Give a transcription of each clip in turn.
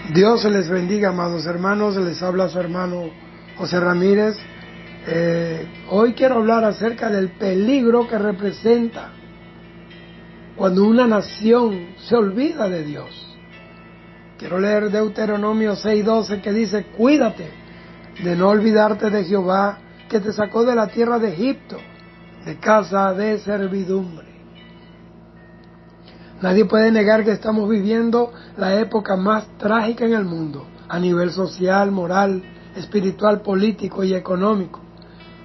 Dios les bendiga, amados hermanos. Les habla su hermano José Ramírez. Hoy quiero hablar acerca del peligro que representa cuando una nación se olvida de Dios. Quiero leer Deuteronomio 6:12, que dice: cuídate de no olvidarte de Jehová, que te sacó de la tierra de Egipto, de casa de servidumbre. Nadie puede negar que estamos viviendo la época más trágica en el mundo, a nivel social, moral, espiritual, político y económico.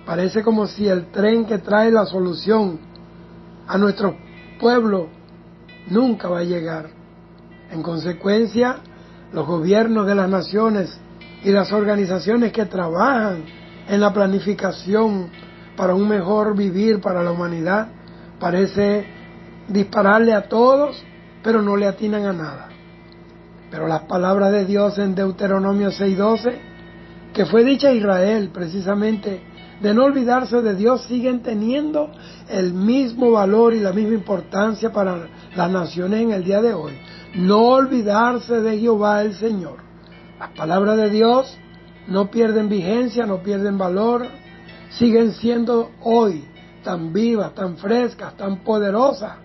Parece como si el tren que trae la solución a nuestro pueblo nunca va a llegar. En consecuencia, los gobiernos de las naciones y las organizaciones que trabajan en la planificación para un mejor vivir para la humanidad parece dispararle a todos, pero no le atinan a nada. Pero las palabras de Dios en Deuteronomio 6:12, que fue dicha a Israel precisamente de no olvidarse de Dios, siguen teniendo el mismo valor y la misma importancia para las naciones en el día de hoy. No olvidarse de Jehová el Señor. Las palabras de Dios no pierden vigencia, no pierden valor, siguen siendo hoy tan vivas, tan frescas, tan poderosas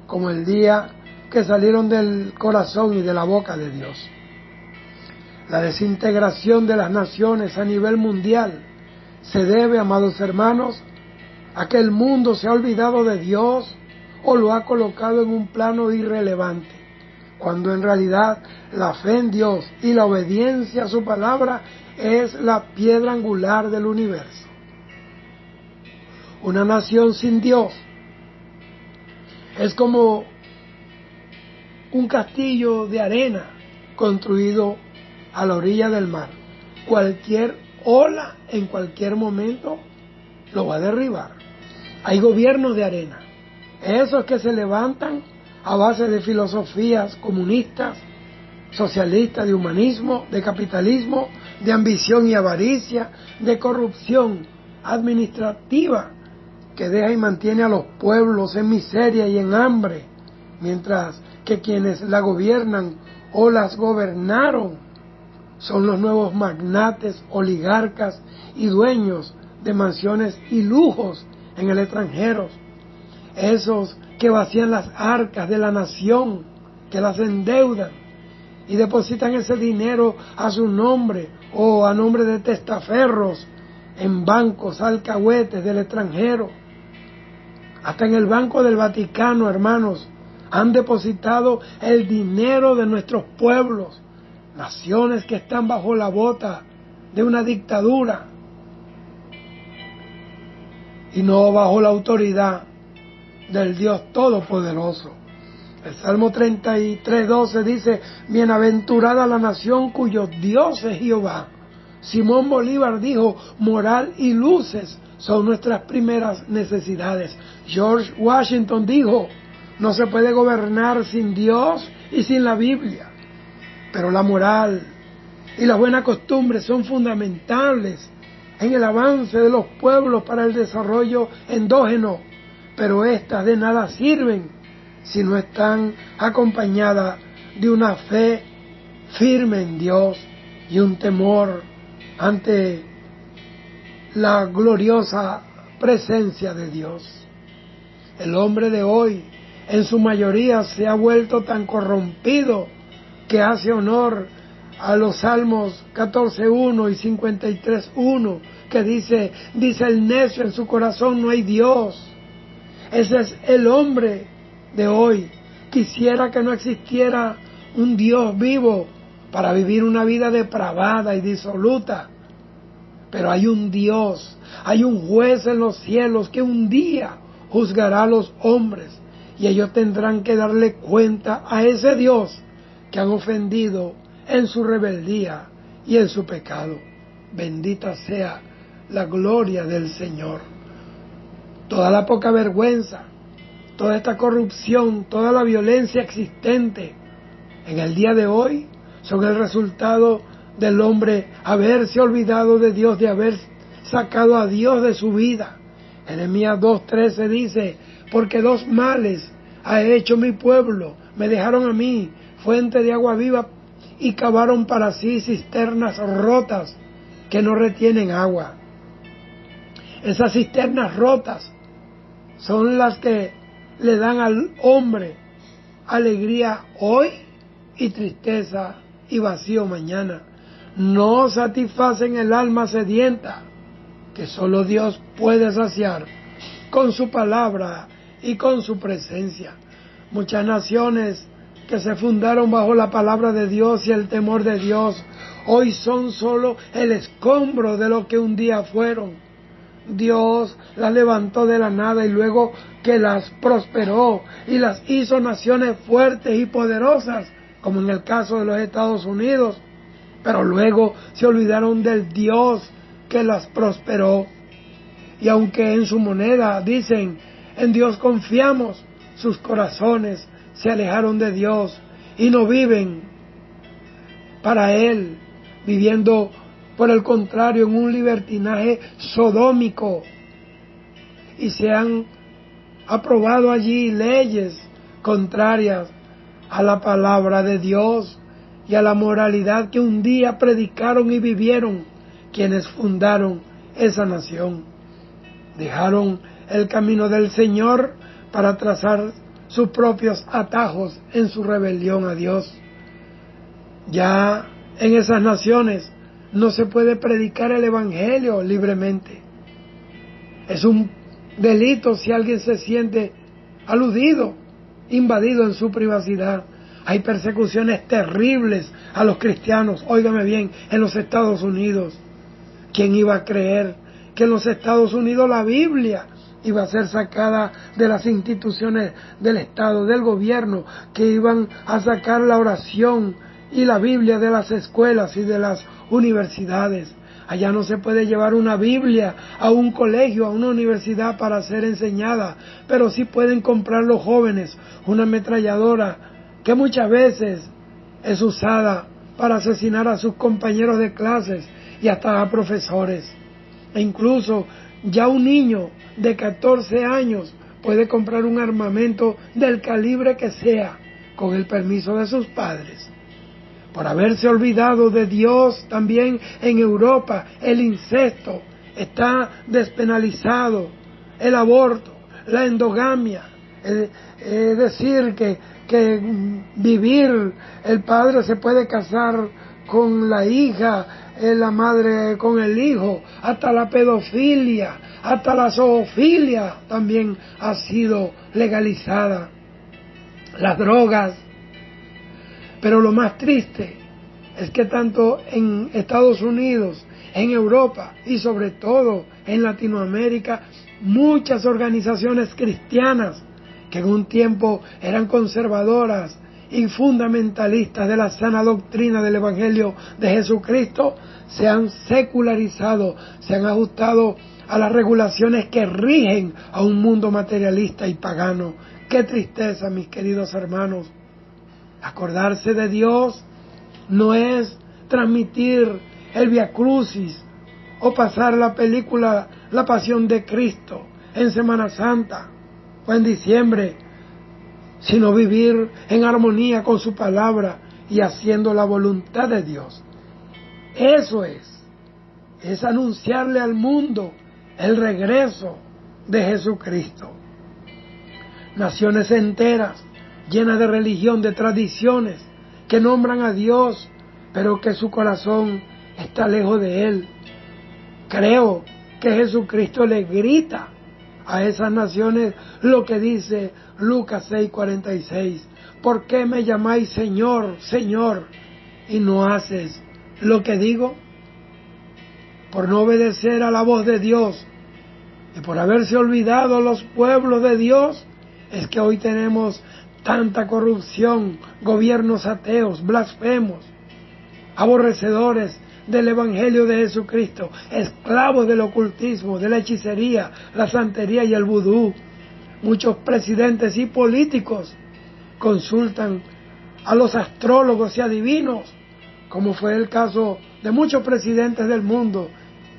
como el día que salieron del corazón y de la boca de Dios. La desintegración de las naciones a nivel mundial se debe, amados hermanos, a que el mundo se ha olvidado de Dios o lo ha colocado en un plano irrelevante, cuando en realidad la fe en Dios y la obediencia a su palabra es la piedra angular del universo. Una nación sin Dios es como un castillo de arena construido a la orilla del mar. Cualquier ola en cualquier momento lo va a derribar. Hay gobiernos de arena, esos que se levantan a base de filosofías comunistas, socialistas, de humanismo, de capitalismo, de ambición y avaricia, de corrupción administrativa, que deja y mantiene a los pueblos en miseria y en hambre, mientras que quienes la gobiernan o las gobernaron son los nuevos magnates, oligarcas y dueños de mansiones y lujos en el extranjero. Esos que vacían las arcas de la nación, que las endeudan y depositan ese dinero a su nombre o a nombre de testaferros en bancos alcahuetes del extranjero. Hasta en el Banco del Vaticano, hermanos, han depositado el dinero de nuestros pueblos, naciones que están bajo la bota de una dictadura y no bajo la autoridad del Dios Todopoderoso. El Salmo 33:12 dice: bienaventurada la nación cuyo Dios es Jehová. Simón Bolívar dijo: moral y luces son nuestras primeras necesidades. George Washington dijo: no se puede gobernar sin Dios y sin la Biblia. Pero la moral y las buenas costumbres son fundamentales en el avance de los pueblos para el desarrollo endógeno, pero estas de nada sirven si no están acompañadas de una fe firme en Dios y un temor ante la gloriosa presencia de Dios. El hombre de hoy, en su mayoría, se ha vuelto tan corrompido que hace honor a los Salmos 14:1 y 53:1, que dice el necio en su corazón: no hay Dios. Ese es el hombre de hoy. Quisiera que no existiera un Dios vivo para vivir una vida depravada y disoluta. Pero hay un Dios, hay un juez en los cielos que un día juzgará a los hombres, y ellos tendrán que darle cuenta a ese Dios que han ofendido en su rebeldía y en su pecado. Bendita sea la gloria del Señor. Toda la poca vergüenza, toda esta corrupción, toda la violencia existente en el día de hoy son el resultado del hombre haberse olvidado de Dios, de haber sacado a Dios de su vida. Jeremías 2:13 dice: porque dos males ha hecho mi pueblo, me dejaron a mí, fuente de agua viva, y cavaron para sí cisternas rotas que no retienen agua. Esas cisternas rotas son las que le dan al hombre alegría hoy y tristeza y vacío mañana. No satisfacen el alma sedienta, que solo Dios puede saciar con su palabra y con su presencia. Muchas naciones que se fundaron bajo la palabra de Dios y el temor de Dios, hoy son solo el escombro de lo que un día fueron. Dios las levantó de la nada y luego que las prosperó y las hizo naciones fuertes y poderosas, como en el caso de los Estados Unidos, pero luego se olvidaron del Dios que las prosperó. Y aunque en su moneda dicen, en Dios confiamos, sus corazones se alejaron de Dios y no viven para Él, viviendo por el contrario en un libertinaje sodómico. Y se han aprobado allí leyes contrarias a la palabra de Dios y a la moralidad que un día predicaron y vivieron quienes fundaron esa nación. Dejaron el camino del Señor para trazar sus propios atajos en su rebelión a Dios. Ya en esas naciones no se puede predicar el Evangelio libremente. Es un delito si alguien se siente aludido, invadido en su privacidad. Hay persecuciones terribles a los cristianos, óigame bien, en los Estados Unidos. ¿Quién iba a creer que en los Estados Unidos la Biblia iba a ser sacada de las instituciones del Estado, del gobierno, que iban a sacar la oración y la Biblia de las escuelas y de las universidades? Allá no se puede llevar una Biblia a un colegio, a una universidad para ser enseñada, pero sí pueden comprar los jóvenes una ametralladora que muchas veces es usada para asesinar a sus compañeros de clases y hasta a profesores. E incluso ya un niño de 14 años puede comprar un armamento del calibre que sea con el permiso de sus padres. Por haberse olvidado de Dios, también en Europa el incesto está despenalizado, el aborto, la endogamia, es decir, que vivir, el padre se puede casar con la hija, la madre con el hijo, hasta la pedofilia, hasta la zoofilia también ha sido legalizada, las drogas. Pero lo más triste es que tanto en Estados Unidos, en Europa y sobre todo en Latinoamérica, muchas organizaciones cristianas que en un tiempo eran conservadoras y fundamentalistas de la sana doctrina del Evangelio de Jesucristo, se han secularizado, se han ajustado a las regulaciones que rigen a un mundo materialista y pagano. ¡Qué tristeza, mis queridos hermanos! Acordarse de Dios no es transmitir el Via Crucis o pasar la película La Pasión de Cristo en Semana Santa o en diciembre, sino vivir en armonía con su palabra y haciendo la voluntad de Dios. Eso es anunciarle al mundo el regreso de Jesucristo. Naciones enteras llenas de religión, de tradiciones, que nombran a Dios, pero que su corazón está lejos de Él. Creo que Jesucristo le grita a esas naciones lo que dice Lucas 6:46. ¿Por qué me llamáis Señor, Señor, y no haces lo que digo? Por no obedecer a la voz de Dios y por haberse olvidado los pueblos de Dios, es que hoy tenemos tanta corrupción, gobiernos ateos, blasfemos, aborrecedores del Evangelio de Jesucristo, esclavos del ocultismo, de la hechicería, la santería y el vudú. Muchos presidentes y políticos consultan a los astrólogos y adivinos, como fue el caso de muchos presidentes del mundo,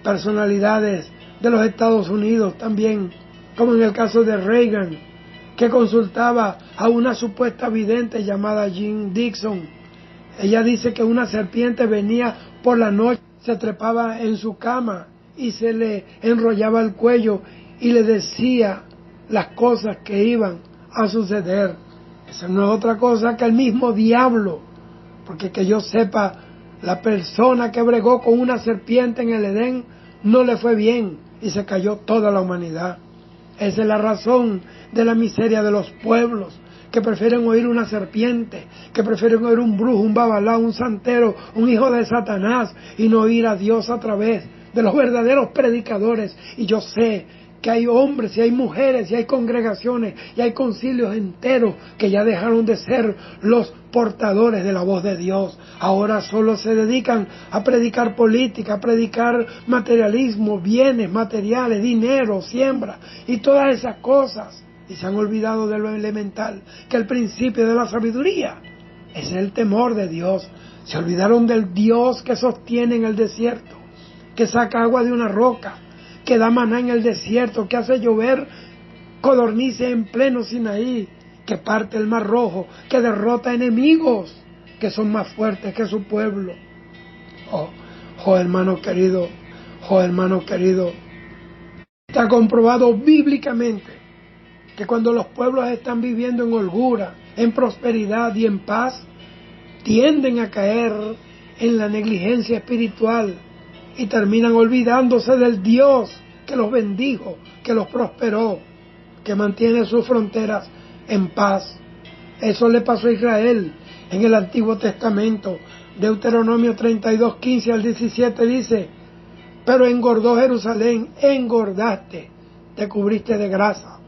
personalidades de los Estados Unidos también, como en el caso de Reagan, que consultaba a una supuesta vidente llamada Jean Dixon, Ella dice que una serpiente venía por la noche, se trepaba en su cama y se le enrollaba el cuello y le decía las cosas que iban a suceder. Esa no es otra cosa que el mismo diablo, porque que yo sepa, la persona que bregó con una serpiente en el Edén no le fue bien y se cayó toda la humanidad. Esa es la razón de la miseria de los pueblos, que prefieren oír una serpiente, que prefieren oír un brujo, un babalá, un santero, un hijo de Satanás, y no oír a Dios a través de los verdaderos predicadores. Y yo sé que hay hombres y hay mujeres y hay congregaciones y hay concilios enteros que ya dejaron de ser los portadores de la voz de Dios. Ahora solo se dedican a predicar política, a predicar materialismo, bienes materiales, dinero, siembra y todas esas cosas. Y se han olvidado de lo elemental, que el principio de la sabiduría es el temor de Dios. Se olvidaron del Dios que sostiene en el desierto, que saca agua de una roca, que da maná en el desierto, que hace llover codornices en pleno Sinaí, que parte el mar rojo, que derrota enemigos que son más fuertes que su pueblo. Hermano querido, está comprobado bíblicamente que cuando los pueblos están viviendo en holgura, en prosperidad y en paz, tienden a caer en la negligencia espiritual y terminan olvidándose del Dios que los bendijo, que los prosperó, que mantiene sus fronteras en paz. Eso le pasó a Israel en el Antiguo Testamento. Deuteronomio 32, 15 al 17 dice: pero engordó Jerusalén, engordaste, te cubriste de grasa.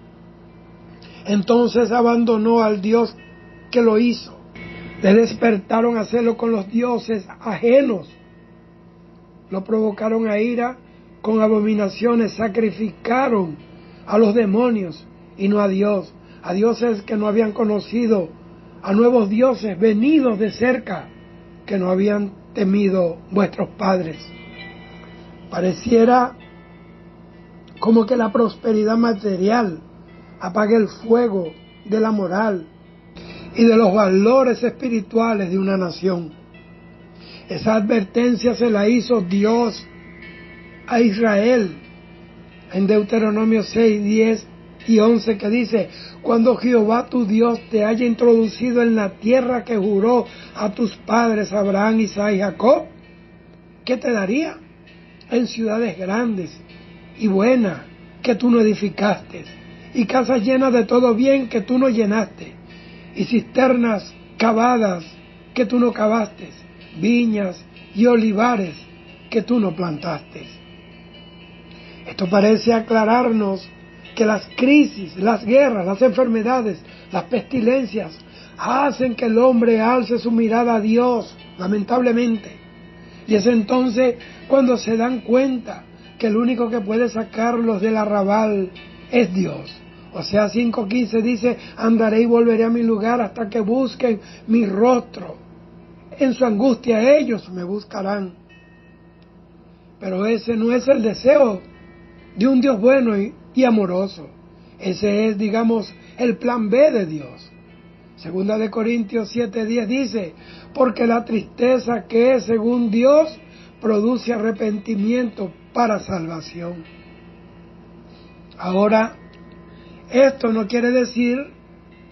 Entonces abandonó al Dios que lo hizo. Le despertaron a hacerlo con los dioses ajenos. Lo provocaron a ira con abominaciones, sacrificaron a los demonios y no a Dios, a dioses que no habían conocido, a nuevos dioses venidos de cerca que no habían temido vuestros padres. Pareciera como que la prosperidad material apague el fuego de la moral y de los valores espirituales de una nación. Esa advertencia se la hizo Dios a Israel en Deuteronomio 6, 10 y 11, que dice: cuando Jehová tu Dios te haya introducido en la tierra que juró a tus padres Abraham, Isaac y Jacob, ¿qué te daría? En ciudades grandes y buenas que tú no edificaste, y casas llenas de todo bien que tú no llenaste, y cisternas cavadas que tú no cavaste, viñas y olivares que tú no plantaste. Esto parece aclararnos que las crisis, las guerras, las enfermedades, las pestilencias hacen que el hombre alce su mirada a Dios, lamentablemente. Y es entonces cuando se dan cuenta que el único que puede sacarlos del arrabal es Dios. Oseas 5:15 dice: andaré y volveré a mi lugar hasta que busquen mi rostro. En su angustia ellos me buscarán. Pero ese no es el deseo de un Dios bueno y amoroso. Ese es, digamos, el plan B de Dios. Segunda de Corintios 7:10 dice: porque la tristeza que es según Dios produce arrepentimiento para salvación. Ahora, esto no quiere decir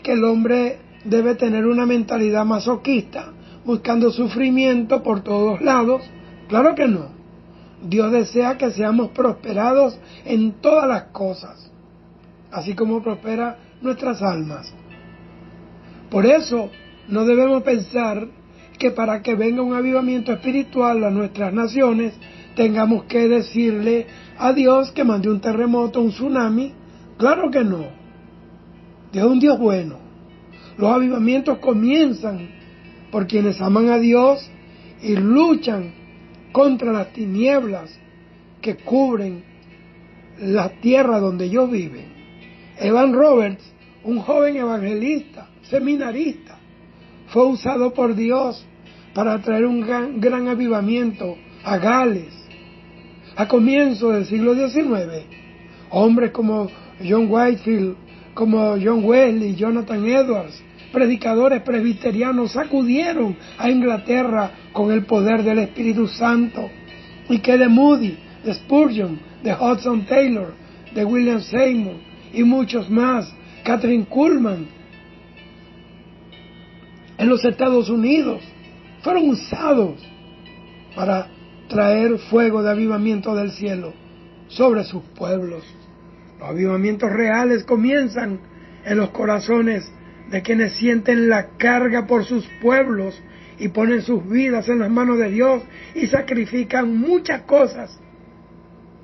que el hombre debe tener una mentalidad masoquista, buscando sufrimiento por todos lados. Claro que no. Dios desea que seamos prosperados en todas las cosas, así como prospera nuestras almas. Por eso, no debemos pensar que para que venga un avivamiento espiritual a nuestras naciones, tengamos que decirle a Dios que mande un terremoto, un tsunami. Claro que no. Dios es un Dios bueno. Los avivamientos comienzan por quienes aman a Dios y luchan contra las tinieblas que cubren la tierra donde ellos viven. Evan Roberts, un joven evangelista, seminarista, fue usado por Dios para traer un gran avivamiento a Gales a comienzos del siglo XIX. Hombres como John Whitefield, como John Wesley, Jonathan Edwards, predicadores presbiterianos sacudieron a Inglaterra con el poder del Espíritu Santo, y que de Moody, de Spurgeon, de Hudson Taylor, de William Seymour y muchos más, Catherine Kuhlman, en los Estados Unidos, fueron usados para traer fuego de avivamiento del cielo sobre sus pueblos. Los avivamientos reales comienzan en los corazones de quienes sienten la carga por sus pueblos y ponen sus vidas en las manos de Dios y sacrifican muchas cosas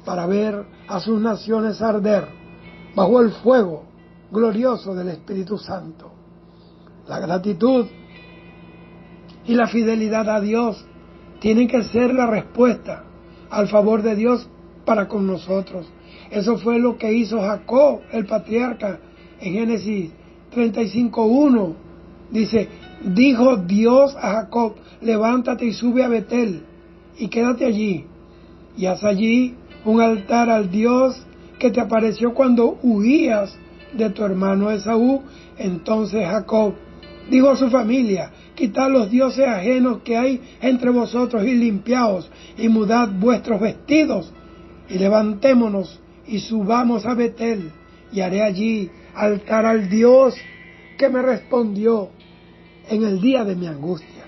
para ver a sus naciones arder bajo el fuego glorioso del Espíritu Santo. La gratitud y la fidelidad a Dios tienen que ser la respuesta al favor de Dios para con nosotros. Eso fue lo que hizo Jacob, el patriarca, en Génesis 35:1. Dice, dijo Dios a Jacob, levántate y sube a Betel y quédate allí y haz allí un altar al Dios que te apareció cuando huías de tu hermano Esaú. Entonces Jacob dijo a su familia, quitad los dioses ajenos que hay entre vosotros y limpiaos y mudad vuestros vestidos y levantémonos y subamos a Betel y haré allí altar al Dios que me respondió en el día de mi angustia.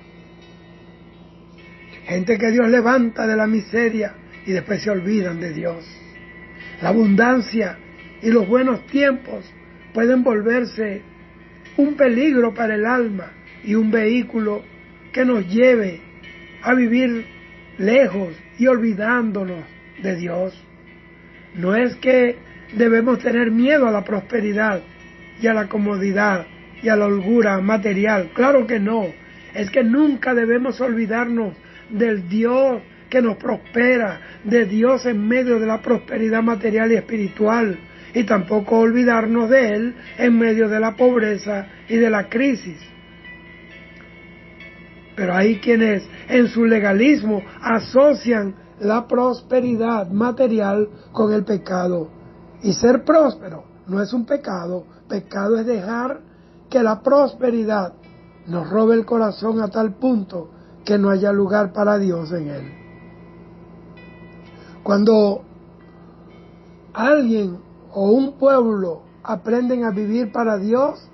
Gente que Dios levanta de la miseria y después se olvidan de Dios. La abundancia y los buenos tiempos pueden volverse un peligro para el alma y un vehículo que nos lleve a vivir lejos y olvidándonos de Dios. No es que debemos tener miedo a la prosperidad y a la comodidad y a la holgura material, claro que no. Es que nunca debemos olvidarnos del Dios que nos prospera, de Dios en medio de la prosperidad material y espiritual, y tampoco olvidarnos de Él en medio de la pobreza y de la crisis. Pero hay quienes en su legalismo asocian la prosperidad material con el pecado. Y ser próspero no es un pecado. Pecado es dejar que la prosperidad nos robe el corazón a tal punto que no haya lugar para Dios en él. Cuando alguien o un pueblo aprenden a vivir para Dios,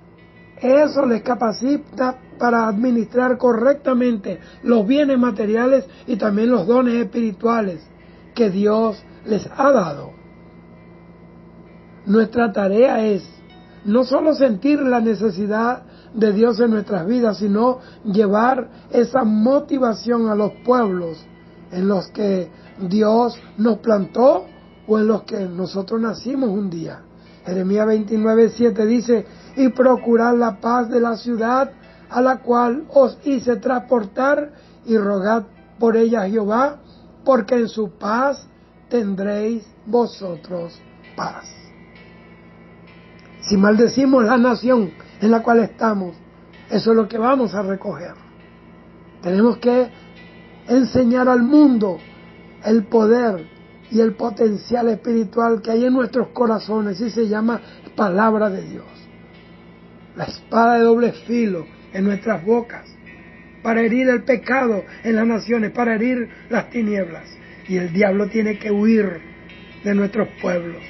eso les capacita para administrar correctamente los bienes materiales y también los dones espirituales que Dios les ha dado. Nuestra tarea es no solo sentir la necesidad de Dios en nuestras vidas, sino llevar esa motivación a los pueblos en los que Dios nos plantó o en los que nosotros nacimos un día. Jeremías 29:7 dice, y procurad la paz de la ciudad a la cual os hice transportar y rogad por ella a Jehová, porque en su paz tendréis vosotros paz. Si maldecimos la nación en la cual estamos, eso es lo que vamos a recoger. Tenemos que enseñar al mundo el poder y el potencial espiritual que hay en nuestros corazones, y se llama palabra de Dios. La espada de doble filo en nuestras bocas, para herir el pecado en las naciones, para herir las tinieblas. Y el diablo tiene que huir de nuestros pueblos.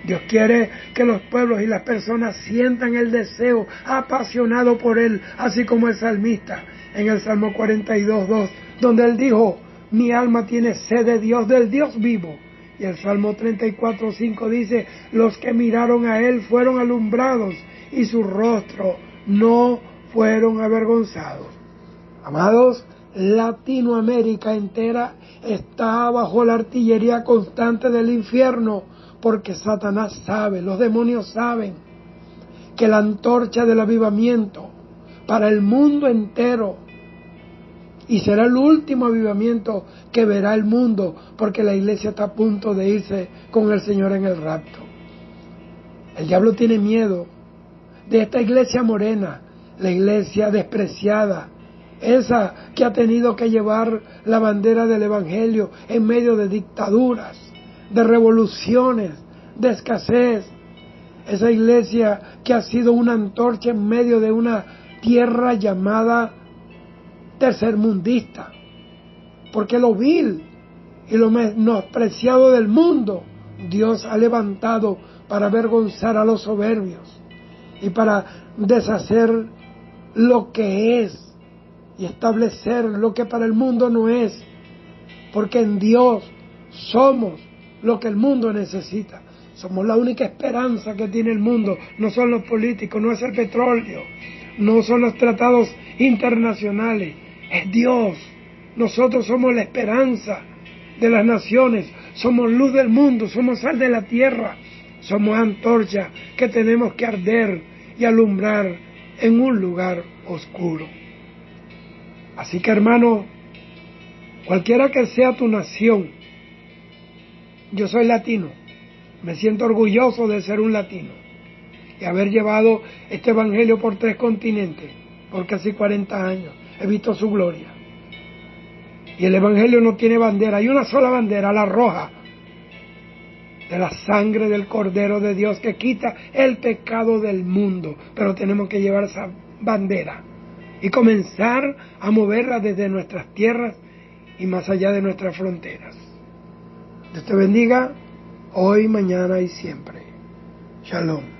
Dios quiere que los pueblos y las personas sientan el deseo apasionado por Él, así como el salmista en el Salmo 42:2, donde él dijo, mi alma tiene sed de Dios, del Dios vivo. Y el Salmo 34:5 dice, los que miraron a Él fueron alumbrados y su rostro no fueron avergonzados. Amados, Latinoamérica entera está bajo la artillería constante del infierno, porque Satanás sabe, los demonios saben, que la antorcha del avivamiento para el mundo entero, y será el último avivamiento que verá el mundo, porque la iglesia está a punto de irse con el Señor en el rapto. El diablo tiene miedo de esta iglesia morena, la iglesia despreciada, esa que ha tenido que llevar la bandera del Evangelio en medio de dictaduras, de revoluciones, de escasez, esa iglesia que ha sido una antorcha en medio de una tierra llamada tercermundista, porque lo vil y lo menospreciado del mundo Dios ha levantado para avergonzar a los soberbios y para deshacer lo que es y establecer lo que para el mundo no es, porque en Dios somos lo que el mundo necesita. Somos la única esperanza que tiene el mundo. No son los políticos, no es el petróleo, no son los tratados internacionales, es Dios. Nosotros somos la esperanza de las naciones, somos luz del mundo, somos sal de la tierra, somos antorcha que tenemos que arder y alumbrar en un lugar oscuro. Así que, hermano, cualquiera que sea tu nación, yo soy latino, me siento orgulloso de ser un latino y haber llevado este evangelio por 3 continentes, por casi 40 años, he visto su gloria. Y el evangelio no tiene bandera, hay una sola bandera, la roja, de la sangre del Cordero de Dios que quita el pecado del mundo. Pero tenemos que llevar esa bandera y comenzar a moverla desde nuestras tierras y más allá de nuestras fronteras. Dios te bendiga hoy, mañana y siempre. Shalom.